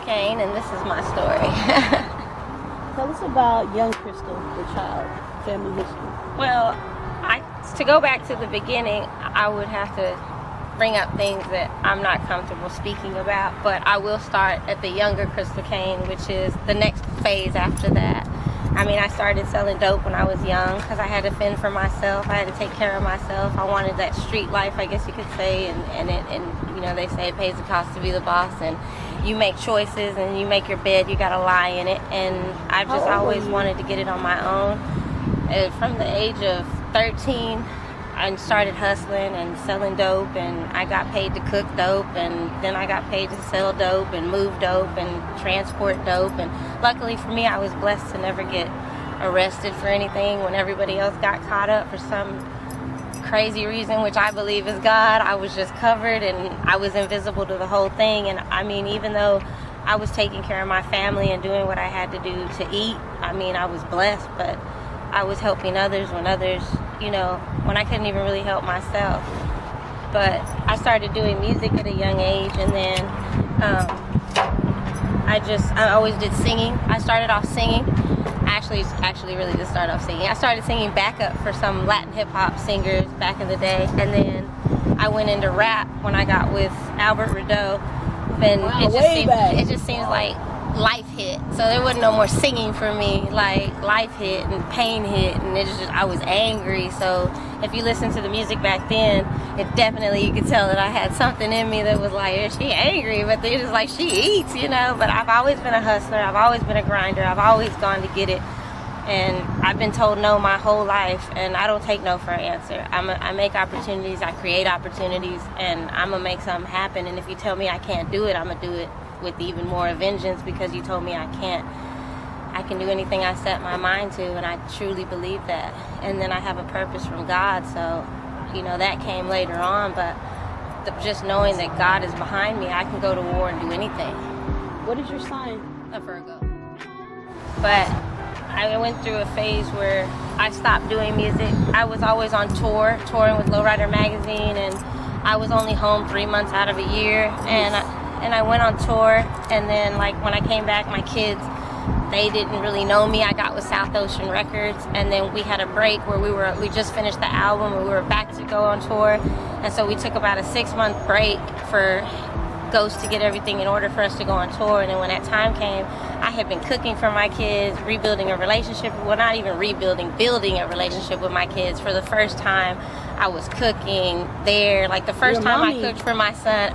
Caine, and this is my story. Tell us about young Crystal, the child, family history. Well, to go back to the beginning, I would have to bring up things that I'm not comfortable speaking about, but I will start at the younger Crystal Caine, which is the next phase after that. I mean, I started selling dope when I was young because I had to fend for myself. I had to take care of myself. I wanted that street life, I guess you could say, and you know, they say it pays the cost to be the boss, and you make choices and you make your bed, you gotta lie in it, and I just always wanted to get it on my own. And from the age of 13, I started hustling and selling dope, and I got paid to cook dope, and then I got paid to sell dope and move dope and transport dope. And luckily for me, I was blessed to never get arrested for anything when everybody else got caught up for some crazy reason, which I believe is God. I was just covered and I was invisible to the whole thing. And I mean, even though I was taking care of my family and doing what I had to do to eat, I mean, I was blessed, but I was helping others when others, you know, when I couldn't even really help myself. But I started doing music at a young age, and then I always did singing. I started off singing. Actually really did start off singing. I started singing backup for some Latin hip-hop singers back in the day, and then I went into rap when I got with Albert Rideau. And it just seems like life hit, so there wasn't no more singing for me. Like, life hit and pain hit, and I was angry. So if you listen to the music back then, it definitely, you could tell that I had something in me that was like, she angry, but it's just like, she eats, you know. But I've always been a hustler, I've always been a grinder, I've always gone to get it, and I've been told no my whole life, and I don't take no for an answer. I make opportunities, I create opportunities, and I'm gonna make something happen. And if you tell me I can't do it, I'm gonna do it with even more vengeance, because you told me I can't. I can do anything I set my mind to, and I truly believe that. And then I have a purpose from God, so, you know, that came later on, but just knowing that God is behind me, I can go to war and do anything. What is your sign? A Virgo. But I went through a phase where I stopped doing music. I was always on tour, touring with Lowrider Magazine, and I was only home 3 months out of a year, and I went on tour, and then, like, when I came back, my kids, they didn't really know me. I got with South Ocean Records, and then we had a break where we just finished the album, and we were back to go on tour, and so we took about a 6-month break for Ghost to get everything in order for us to go on tour. And then when that time came, I had been cooking for my kids, rebuilding a relationship, well, not even rebuilding, building a relationship with my kids. For the first time, I was cooking there. Like, the first time I cooked for my son,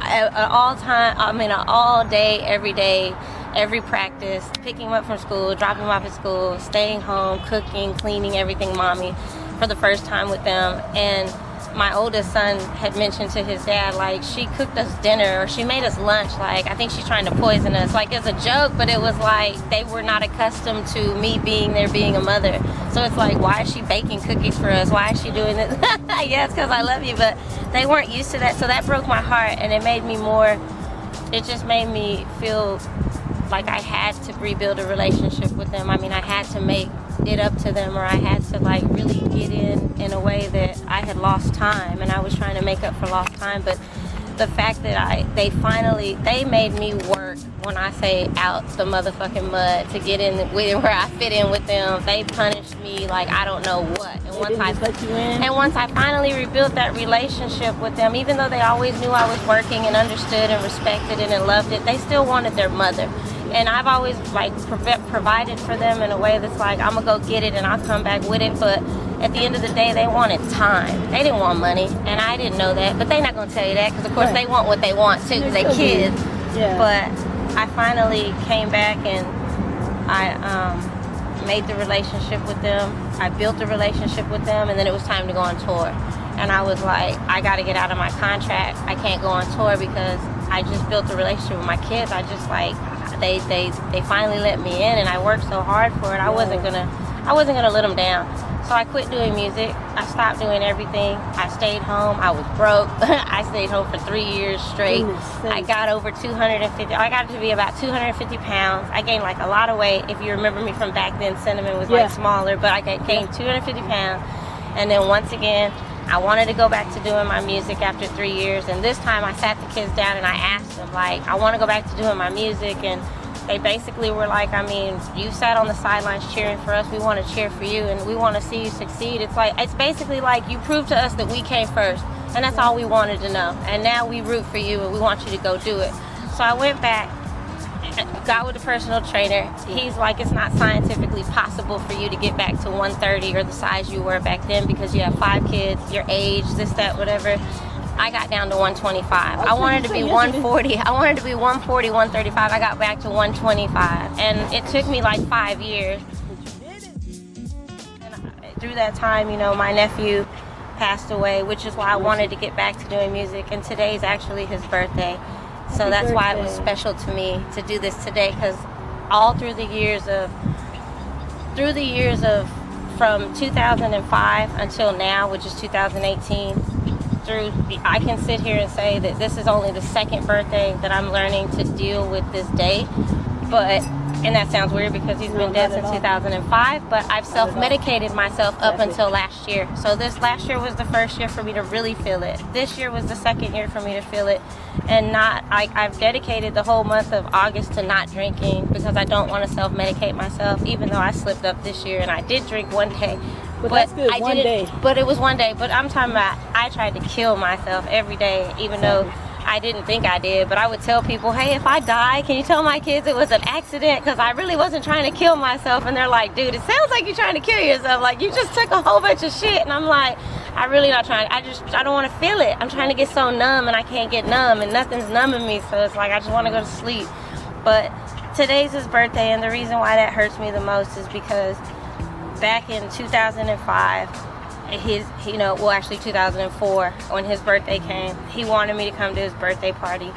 all day, every day, every practice, picking him up from school, dropping him off at school, staying home, cooking, cleaning, everything, mommy, for the first time with them. And my oldest son had mentioned to his dad, like, she cooked us dinner, or she made us lunch, like, I think she's trying to poison us. Like, it's a joke, but it was like, they were not accustomed to me being there, being a mother. So it's like, why is she baking cookies for us? Why is she doing this? Yes, because I love you, but they weren't used to that. So that broke my heart, and it just made me feel like I had to rebuild a relationship with them. I mean, I had to make it up to them, or I had to, like, really get in a way that I had lost time, and I was trying to make up for lost time. But the fact that they made me work, when I say out the motherfucking mud, to get in where I fit in with them. They punished me like I don't know what. And once I finally rebuilt that relationship with them, even though they always knew I was working and understood and respected it and loved it, they still wanted their mother. And I've always, like, provided for them in a way that's like, I'm gonna go get it and I'll come back with it. But at the end of the day, they wanted time. They didn't want money, and I didn't know that. But they're not gonna tell you that, because of course they want what they want too, because they're kids. Yeah. But I finally came back, and I made the relationship with them. I built the relationship with them, and then it was time to go on tour. And I was like, I gotta get out of my contract. I can't go on tour because I just built a relationship with my kids. I just, like, they finally let me in, and I worked so hard for it. I wasn't gonna let them down. So I quit doing music. I stopped doing everything. I stayed home. I was broke. I stayed home for 3 years straight. I got over 250. I got to be about 250 pounds. I gained, like, a lot of weight. If you remember me from back then, Cinnamon was like smaller, but I gained 250 pounds. And then once again, I wanted to go back to doing my music after 3 years. And this time I sat the kids down and I asked them, like, I want to go back to doing my music. And they basically were like, I mean, you sat on the sidelines cheering for us, we want to cheer for you, and we want to see you succeed. It's basically like you proved to us that we came first, and that's all we wanted to know. And now we root for you, and we want you to go do it. So I went back, got with a personal trainer. He's like, it's not scientifically possible for you to get back to 130 or the size you were back then because you have 5 kids, your age, this, that, whatever. I got down to 125. I wanted to be 140. I wanted to be 140, 135. I got back to 125. And it took me like 5 years. And through that time, you know, my nephew passed away, which is why I wanted to get back to doing music. And today's actually his birthday. So that's why it was special to me to do this today, because all through the years of from 2005 until now, which is 2018, I can sit here and say that this is only the second birthday that I'm learning to deal with this day. And that sounds weird because he's been dead since 2005, but I've self-medicated myself up until last year. So this last year was the first year for me to really feel it. This year was the second year for me to feel it. And I've dedicated the whole month of August to not drinking because I don't want to self-medicate myself, even though I slipped up this year and I did drink one day. But that's good, one day. But it was one day. But I'm talking about I tried to kill myself every day, even though I didn't think I did. But I would tell people, hey, if I die, can you tell my kids it was an accident? Because I really wasn't trying to kill myself. And they're like, dude, it sounds like you're trying to kill yourself. Like, you just took a whole bunch of shit. And I'm like, I'm really not trying. I don't want to feel it. I'm trying to get so numb, and I can't get numb, and nothing's numbing me. So it's like I just want to go to sleep. But today's his birthday, and the reason why that hurts me the most is because back in 2005, actually 2004, when his birthday came, he wanted me to come to his birthday party,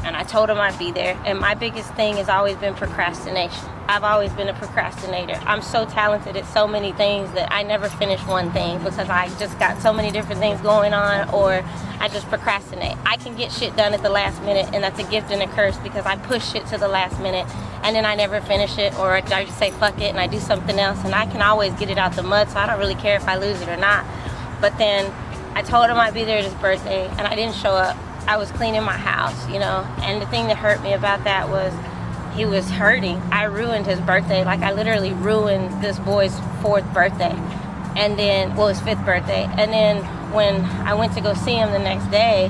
and I told him I'd be there. And my biggest thing has always been procrastination. I've always been a procrastinator. I'm so talented at so many things that I never finish one thing because I just got so many different things going on, or I just procrastinate. I can get shit done at the last minute, and that's a gift and a curse because I push shit to the last minute and then I never finish it, or I just say fuck it and I do something else, and I can always get it out the mud, so I don't really care if I lose it or not. But then I told him I'd be there at his birthday, and I didn't show up. I was cleaning my house, you know, and the thing that hurt me about that was he was hurting. I ruined his birthday. Like, I literally ruined this boy's 4th birthday, and then, his 5th birthday. And then when I went to go see him the next day,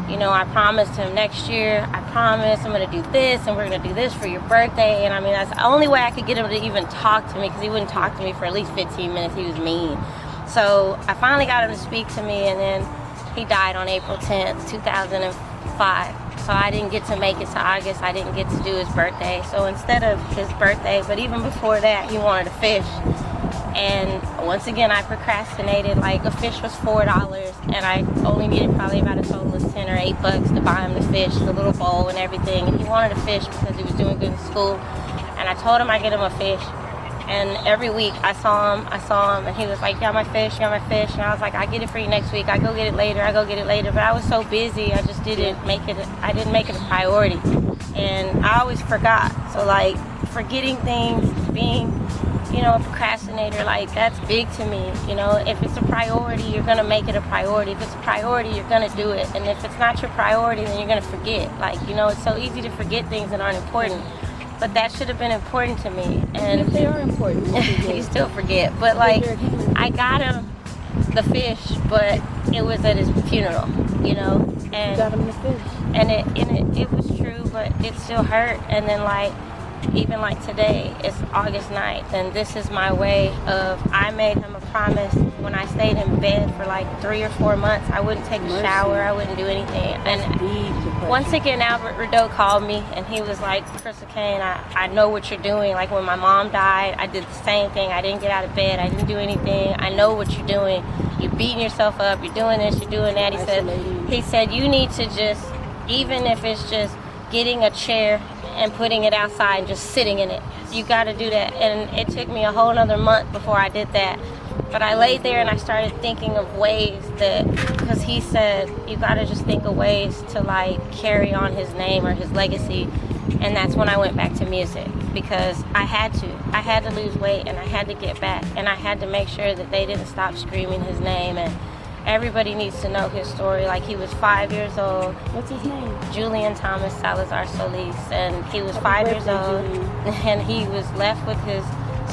you know, I promised him next year, I promise I'm going to do this, and we're going to do this for your birthday. And I mean, that's the only way I could get him to even talk to me, because he wouldn't talk to me for at least 15 minutes. He was mean. So I finally got him to speak to me, and then he died on April 10th, 2005. So I didn't get to make it to August. I didn't get to do his birthday. So instead of his birthday, but even before that, he wanted a fish. And once again, I procrastinated. Like, a fish was $4, and I only needed probably about a total of $10 or $8 to buy him the fish, the little bowl and everything. And he wanted a fish because he was doing good in school. And I told him I'd get him a fish. And every week I saw him, and he was like, you got my fish, you got my fish. And I was like, I get it for you next week. I go get it later. But I was so busy, I just didn't make it a priority. And I always forgot. So, like, forgetting things, being, you know, a procrastinator, like, that's big to me. You know, if it's a priority, you're going to make it a priority. If it's a priority, you're going to do it. And if it's not your priority, then you're going to forget. Like, you know, it's so easy to forget things that aren't important. But that should have been important to me. And if they are important, you still forget. But, like, I got him the fish, but it was at his funeral, you know. And you got him the fish. And it was true, but it still hurt. And then, like, even like today, it's August 9th, and this is my way of, I made him a promise when I stayed in bed for like 3 or 4 months. I wouldn't take a shower, I wouldn't do anything. And once again, Albert Rideau called me, and he was like, Crystal Caine, I know what you're doing. Like, when my mom died, I did the same thing. I didn't get out of bed, I didn't do anything. I know what you're doing. You're beating yourself up, you're doing this, you're doing that. He said you need to just, even if it's just getting a chair and putting it outside and just sitting in it, you got to do that. And it took me a whole another month before I did that. But I laid there and I started thinking of ways that, because he said you got to just think of ways to, like, carry on his name or his legacy. And that's when I went back to music, because I had to lose weight, and I had to get back, and I had to make sure that they didn't stop screaming his name. And everybody needs to know his story. Like, he was 5 years old. What's his name? Julian Thomas Salazar Solis, and he was 5 years old, and he was left with his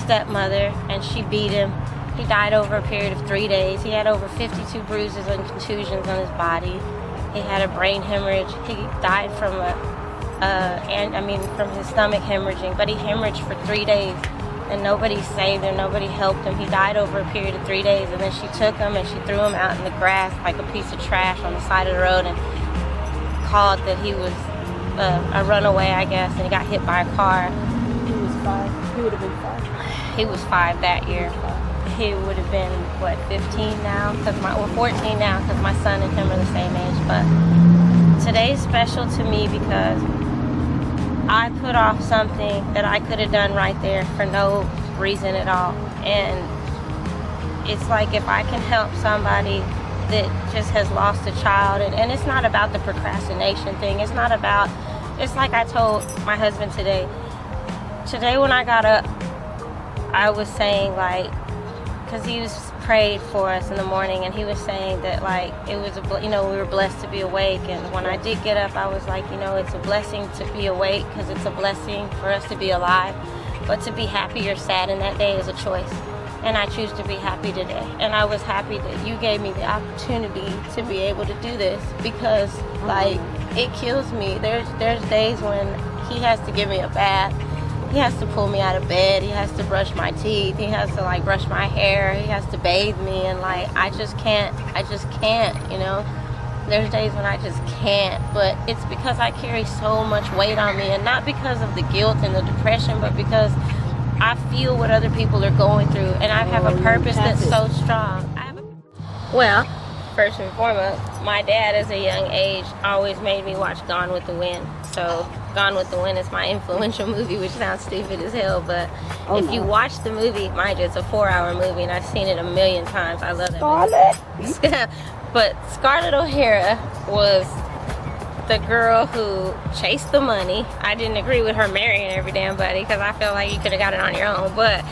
stepmother, and she beat him. He died over a period of 3 days. He had over 52 bruises and contusions on his body. He had a brain hemorrhage. He died from from his stomach hemorrhaging, but he hemorrhaged for 3 days, and nobody saved him, nobody helped him. He died over a period of 3 days, and then she took him and she threw him out in the grass like a piece of trash on the side of the road, and called that he was a runaway, I guess, and he got hit by a car. He was 5. He would have been 5. He was 5 that year. He would have been, what, 15 now? Or 14 now, because my son and him are the same age. But today's special to me because I put off something that I could have done right there for no reason at all. And it's like, if I can help somebody that just has lost a child, and it's not about the procrastination thing. It's not about, it's like I told my husband today. Today when I got up, I was saying, like, because he was prayed for us in the morning, and he was saying that, like, it was we were blessed to be awake. And when I did get up, I was like, it's a blessing to be awake, because it's a blessing for us to be alive. But to be happy or sad in that day is a choice, and I choose to be happy today. And I was happy that you gave me the opportunity to be able to do this, because, like, it kills me. There's days when he has to give me a bath. He has to pull me out of bed. He has to brush my teeth. He has to, like, brush my hair. He has to bathe me. And, like, I just can't, There's days when I just can't. But it's because I carry so much weight on me. And not because of the guilt and the depression, but because I feel what other people are going through. And I have a purpose that's so strong. Well, first and foremost, my dad, as a young age, always made me watch Gone with the Wind. So Gone with the Wind is my influential movie, which sounds stupid as hell, but if you watch the movie, mind you, it's a 4-hour movie, and I've seen it a million times. I love that movie. But Scarlett O'Hara was the girl who chased the money. I didn't agree with her marrying every damn buddy, because I felt like you could have got it on your own, but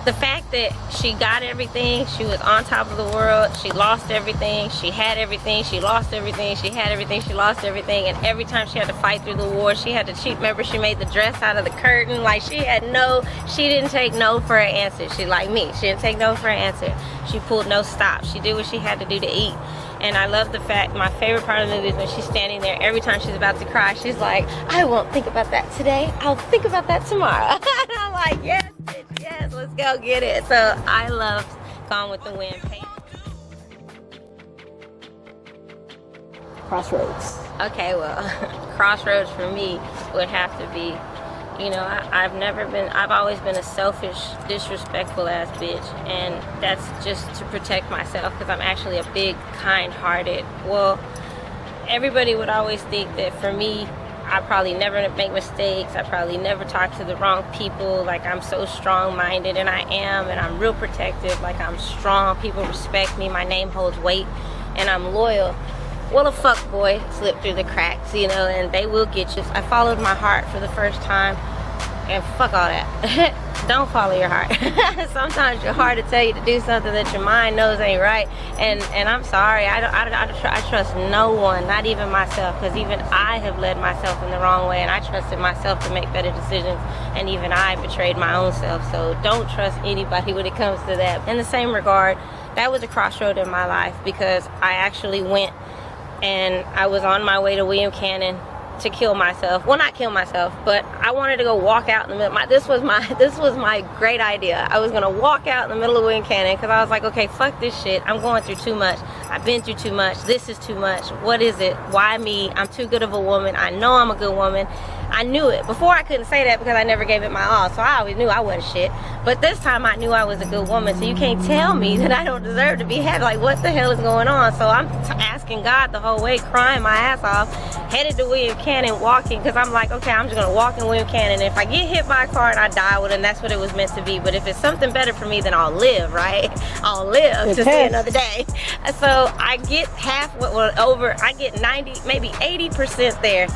the fact that she got everything, she was on top of the world, she lost everything, she had everything, she lost everything, she had everything, she lost everything, and every time she had to fight through the war, she had to cheat. Remember, she made the dress out of the curtain. Like, she didn't take no for an answer. She, like me, she didn't take no for an answer. She pulled no stops. She did what she had to do to eat. And I love the fact, my favorite part of the movie is when she's standing there, every time she's about to cry, she's like, I won't think about that today, I'll think about that tomorrow. And I'm like, yes, bitch, yes, let's go get it. So I love Gone with the Wind. Crossroads. Okay, well, Crossroads for me would have to be, I've always been a selfish, disrespectful ass bitch, and that's just to protect myself, because I'm actually a big, kind-hearted, everybody would always think that for me, I probably never make mistakes, I probably never talk to the wrong people, like, I'm so strong-minded, and I am, and I'm real protective, like, I'm strong, people respect me, my name holds weight, and I'm loyal. Well, a fuck boy slipped through the cracks, and they will get you. I followed my heart for the first time, and fuck all that. Don't follow your heart. Sometimes your heart will tell you to do something that your mind knows ain't right, and I'm sorry, I trust no one, not even myself, because even I have led myself in the wrong way, and I trusted myself to make better decisions, and even I betrayed my own self. So don't trust anybody when it comes to that. In the same regard, that was a crossroad in my life, because I actually went and I was on my way to William Cannon to kill myself. Well, not kill myself, but I wanted to go walk out in the middle. This was my great idea. I was gonna walk out in the middle of William Cannon, because I was like, okay, fuck this shit. I'm going through too much. I've been through too much. This is too much. What is it? Why me? I'm too good of a woman. I know I'm a good woman. I knew it. Before, I couldn't say that because I never gave it my all, so I always knew I wasn't shit. But this time I knew I was a good woman, so you can't tell me that I don't deserve to be happy. Like, what the hell is going on? So I'm asking God the whole way, crying my ass off, headed to William Cannon, walking, because I'm like, okay, I'm just going to walk in William Cannon. If I get hit by a car and I die, well, then that's what it was meant to be. But if it's something better for me, then I'll live, right? I'll live to see another day. So I get I get 90, maybe 80% there.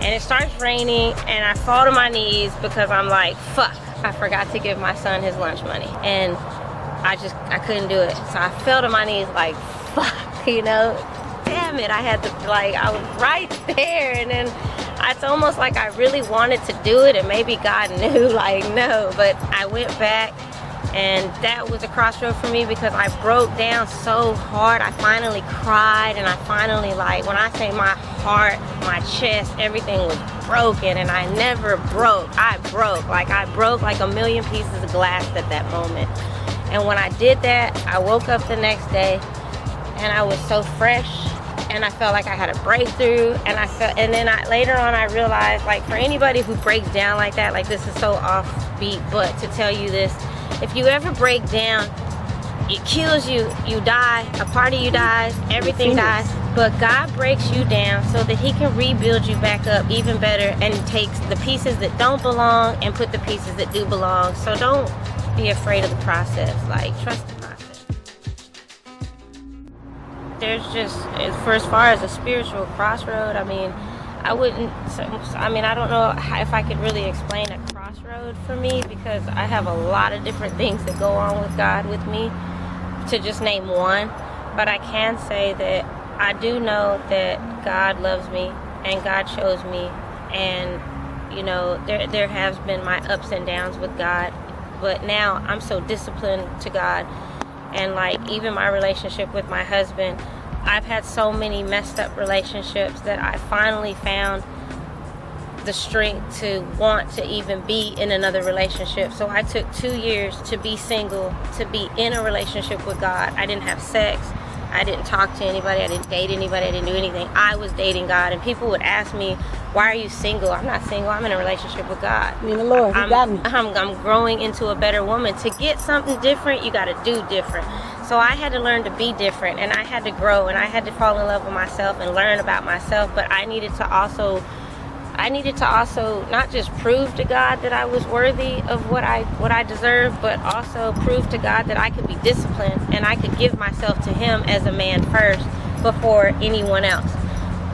And it starts raining, and I fall to my knees because I'm like, fuck, I forgot to give my son his lunch money. And I couldn't do it. So I fell to my knees like, fuck. you know. Damn it, I was right there, and then it's almost like I really wanted to do it, and maybe God knew, like, no, but I went back, and that was a crossroad for me because I broke down so hard. I finally cried, and I finally, like, when I say my heart, my chest, everything was broken, and I never broke. I broke like a million pieces of glass at that moment. And when I did that, I woke up the next day, and I was so fresh, and I felt like I had a breakthrough, and then later on I realized, like, for anybody who breaks down like that, like, this is so offbeat, but to tell you this, if you ever break down, it kills you, you die, a part of you dies, everything dies, but God breaks you down so that he can rebuild you back up even better, and takes the pieces that don't belong and put the pieces that do belong. So don't be afraid of the process, like, trust the process. There's just, as far as a spiritual crossroad, I mean, I don't know if I could really explain a crossroad for me, because I have a lot of different things that go on with God with me, to just name one. But I can say that I do know that God loves me, and God chose me, and, you know, there has been my ups and downs with God, but now I'm so disciplined to God. And, like, even my relationship with my husband, I've had so many messed up relationships that I finally found the strength to want to even be in another relationship. So I took 2 years to be single, to be in a relationship with God. I didn't have sex. I didn't talk to anybody. I didn't date anybody. I didn't do anything. I was dating God. And people would ask me, why are you single? I'm not single. I'm in a relationship with God. I mean, the Lord, He got me. I'm growing into a better woman. To get something different, you got to do different. So I had to learn to be different, and I had to grow, and I had to fall in love with myself and learn about myself. But I needed to also not just prove to God that I was worthy of what I deserved, but also prove to God that I could be disciplined, and I could give myself to Him as a man first before anyone else.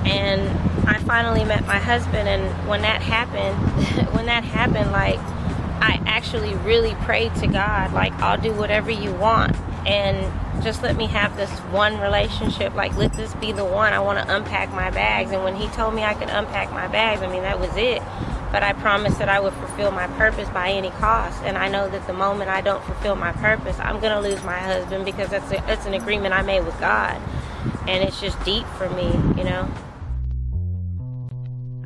And I finally met my husband, and when that happened, like, I actually really prayed to God, like, I'll do whatever you want, and just let me have this one relationship. Like, let this be the one. I want to unpack my bags. And when he told me I could unpack my bags, I mean, that was it. But I promised that I would fulfill my purpose by any cost. And I know that the moment I don't fulfill my purpose, I'm going to lose my husband, because that's an agreement I made with God. And it's just deep for me, you know.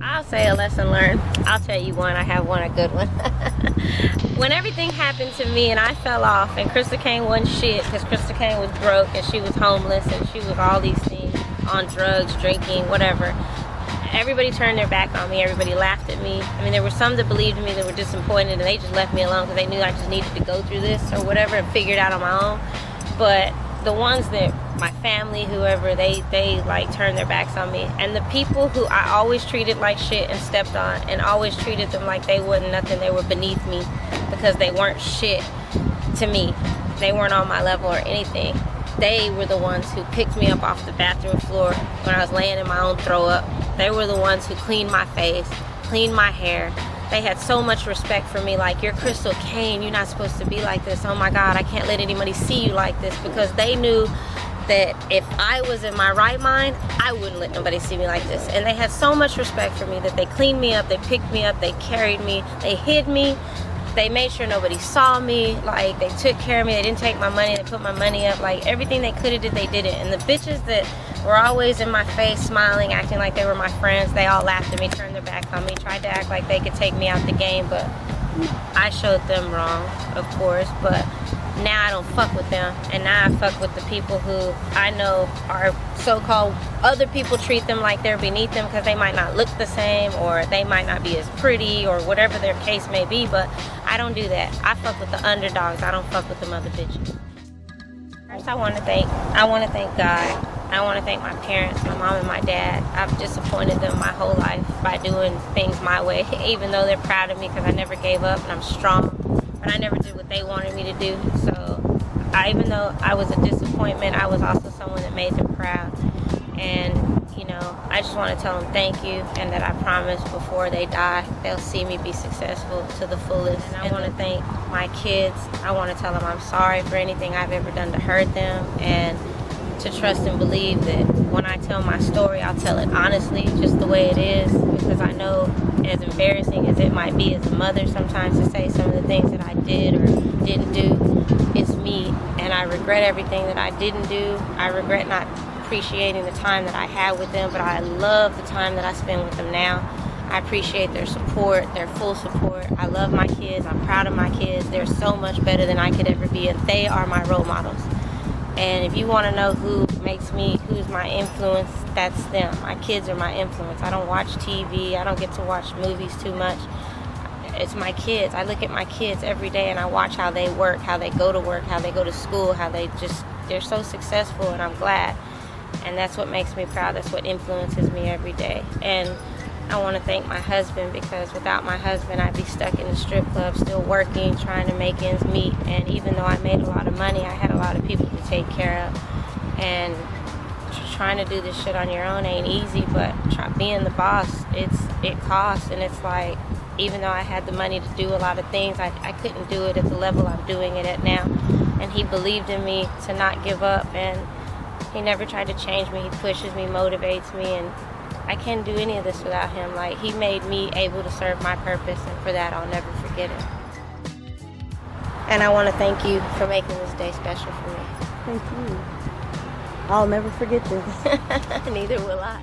I'll say a lesson learned. I'll tell you one. I have one, a good one. When everything happened to me and I fell off, and Crystal Caine wasn't shit, because Crystal Caine was broke, and she was homeless, and she was all these things, on drugs, drinking, whatever. Everybody turned their back on me. Everybody laughed at me. I mean, there were some that believed in me that were disappointed, and they just left me alone because they knew I just needed to go through this or whatever and figure it out on my own. But the ones that, my family, whoever, they like turned their backs on me. And the people who I always treated like shit and stepped on, and always treated them like they wasn't nothing, they were beneath me because they weren't shit to me. They weren't on my level or anything. They were the ones who picked me up off the bathroom floor when I was laying in my own throw up. They were the ones who cleaned my face, cleaned my hair. They had so much respect for me, like, you're Crystal Caine, you're not supposed to be like this. Oh my God, I can't let anybody see you like this, because they knew that if I was in my right mind, I wouldn't let nobody see me like this. And they had so much respect for me that they cleaned me up, they picked me up, they carried me, they hid me, they made sure nobody saw me, like, they took care of me, they didn't take my money, they put my money up, like, everything they could have did, they did it. And the bitches that were always in my face, smiling, acting like they were my friends, they all laughed at me, turned their back on me, tried to act like they could take me out the game, but I showed them wrong, of course. But now I don't fuck with them, and now I fuck with the people who I know are so-called, other people treat them like they're beneath them because they might not look the same, or they might not be as pretty, or whatever their case may be. But I don't do that. I fuck with the underdogs. I don't fuck with them other bitches. First, I want to thank God. I want to thank my parents, my mom and my dad. I've disappointed them my whole life by doing things my way, even though they're proud of me because I never gave up and I'm strong. But I never did what they wanted me to do. So even though I was a disappointment, I was also someone that made them proud. And, you know, I just want to tell them thank you, and that I promise before they die, they'll see me be successful to the fullest. And I want to thank my kids. I want to tell them I'm sorry for anything I've ever done to hurt them, and to trust and believe that when I tell my story, I'll tell it honestly, just the way it is, because I know, as embarrassing as it might be as a mother sometimes to say some of the things that I did or didn't do, it's me, and I regret everything that I didn't do. I regret not appreciating the time that I had with them, but I love the time that I spend with them now. I appreciate their support, their full support. I love my kids. I'm proud of my kids. They're so much better than I could ever be, and they are my role models. And if you want to know who's my influence, that's them. My kids are my influence. I don't watch TV. I don't get to watch movies too much. It's my kids. I look at my kids every day and I watch how they work, how they go to work, how they go to school, how they're so successful, and I'm glad. And that's what makes me proud. That's what influences me every day. And I want to thank my husband, because without my husband, I'd be stuck in the strip club, still working, trying to make ends meet. And even though I made a lot of money, I had a lot of people to take care of. And trying to do this shit on your own ain't easy, but being the boss, it costs. And it's like, even though I had the money to do a lot of things, I couldn't do it at the level I'm doing it at now. And he believed in me to not give up, and he never tried to change me. He pushes me, motivates me, and I can't do any of this without him. Like, he made me able to serve my purpose, and for that, I'll never forget it. And I want to thank you for making this day special for me. Thank you. I'll never forget this. Neither will I.